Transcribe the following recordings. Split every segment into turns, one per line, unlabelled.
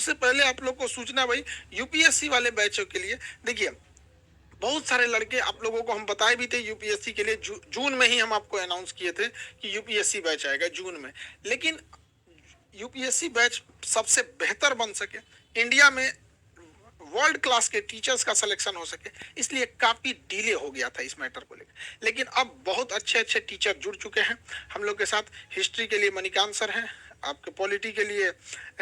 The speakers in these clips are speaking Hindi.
उससे पहले आप लोग को सूचना भाई यूपीएससी वाले बैचों के लिए। देखिए, बहुत सारे लड़के आप लोगों को हम बताए भी थे यूपीएससी के लिए, जून में ही हम आपको अनाउंस किए थे कि यूपीएससी बैच आएगा जून में। लेकिन यूपीएससी बैच सबसे बेहतर बन सके, इंडिया में वर्ल्ड क्लास के टीचर्स का सिलेक्शन हो सके, इसलिए काफ़ी डिले हो गया था इस मैटर को लेकर। लेकिन अब बहुत अच्छे अच्छे टीचर जुड़ चुके हैं हम लोग के साथ। हिस्ट्री के लिए मणिकांत सर हैं, आपके पॉलिटी के लिए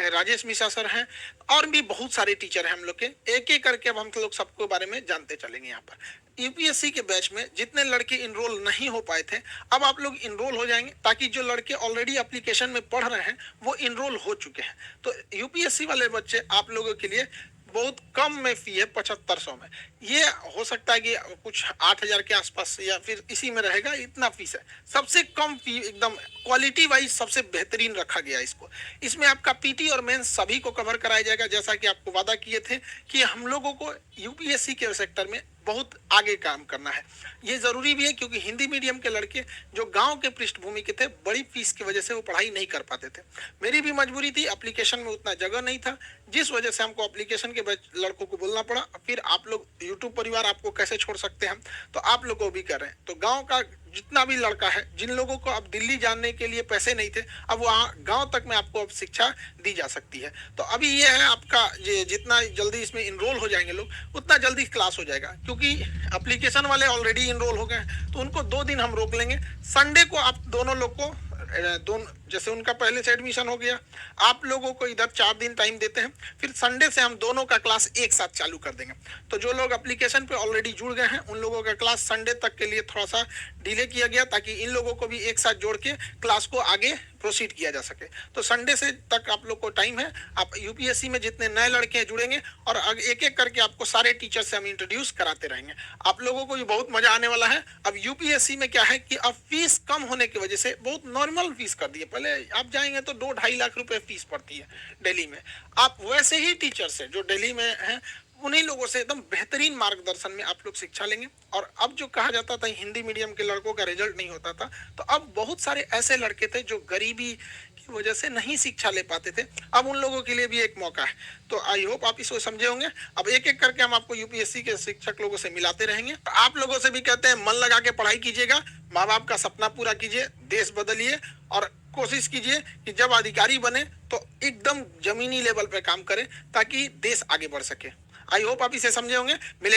राजेश मिश्रा सर हैं, और भी बहुत सारे टीचर हैं हम लोग के। एक एक करके अब हम लोग सबके बारे में जानते चलेंगे। यहाँ पर यूपीएससी के बैच में जितने लड़के इनरोल नहीं हो पाए थे, अब आप लोग इनरोल हो जाएंगे, ताकि जो लड़के ऑलरेडी एप्लीकेशन में पढ़ रहे हैं वो इनरोल हो चुके हैं। तो यूपीएससी वाले बच्चे आप लोगों के लिए बहुत कम में फी है, 7500 में। ये हो सकता है कि कुछ 8000 के आसपास या फिर इसी में रहेगा, इतना फीस है। सबसे कम फी, एकदम क्वालिटी वाइज सबसे बेहतरीन रखा गया इसको। इसमें आपका पीटी और मेंस सभी को कवर कराया जाएगा, जैसा कि आपको वादा किए थे कि हम लोगों को यूपीएससी के सेक्टर में बहुत आगे काम करना है। ये जरूरी भी है, क्योंकि हिंदी मीडियम के लड़के जो गांव के पृष्ठभूमि के थे, बड़ी फीस की वजह से वो पढ़ाई नहीं कर पाते थे। मेरी भी मजबूरी थी, एप्लीकेशन में उतना जगह नहीं था, जिस वजह से हमको एप्लीकेशन के लड़कों को बोलना पड़ा। फिर आप लोग यूट्यूब परिवार आपको कैसे छोड़ सकते हैं, तो आप लोग को भी कर रहे हैं। तो गाँव का जितना भी लड़का है, जिन लोगों को अब दिल्ली जाने के लिए पैसे नहीं थे, अब वहाँ गांव तक में आपको अब शिक्षा दी जा सकती है। तो अभी ये है आपका, ये जितना जल्दी इसमें इनरोल हो जाएंगे लोग, उतना जल्दी क्लास हो जाएगा। क्योंकि एप्लीकेशन वाले ऑलरेडी इनरोल हो गए, तो उनको 2 दिन हम रोक लेंगे। संडे को आप दोनों लोग को दोनों, जैसे उनका पहले से एडमिशन हो गया, आप लोगों को इधर 4 दिन टाइम देते हैं, फिर संडे से हम दोनों का क्लास एक साथ चालू कर देंगे। तो जो लोग एप्लीकेशन पे ऑलरेडी जुड़ गए हैं, उन लोगों का क्लास संडे तक के लिए थोड़ा सा डिले किया गया, ताकि इन लोगों को भी एक साथ जोड़ के क्लास को आगे प्रोसीड किया जा सके। तो संडे से तक आप लोग को टाइम है। आप यूपीएससी में जितने नए लड़के जुड़ेंगे, और एक एक करके आपको सारे टीचर से हम इंट्रोड्यूस कराते रहेंगे। आप लोगों को ये बहुत मजा आने वाला है। अब यूपीएससी में क्या है कि अब फीस कम होने की वजह से बहुत नॉर्मल फीस कर दिए। पहले आप जाएंगे तो 2-2.5 लाख रुपए फीस पड़ती है दिल्ली में। आप वैसे ही टीचर से जो दिल्ली में हैं, उन्हीं लोगों से एकदम बेहतरीन मार्गदर्शन में आप लोग शिक्षा लेंगे। और अब जो कहा जाता था हिंदी मीडियम के लड़कों का रिजल्ट नहीं होता था, तो अब बहुत सारे ऐसे लड़के थे जो गरीबी की वजह से नहीं शिक्षा ले पाते थे, अब उन लोगों के लिए भी एक मौका है। तो आई होप आप इसको समझे होंगे। अब एक एक करके हम आपको यूपीएससी के शिक्षक लोगों से मिलाते रहेंगे। तो आप लोगों से भी कहते हैं, मन लगा के पढ़ाई कीजिएगा, माँ बाप का सपना पूरा कीजिए, देश बदलिए, और कोशिश कीजिए कि जब अधिकारी बने तो एकदम जमीनी लेवल पे काम करें, ताकि देश आगे बढ़ सके। आई होप आप इसे समझे होंगे। मिले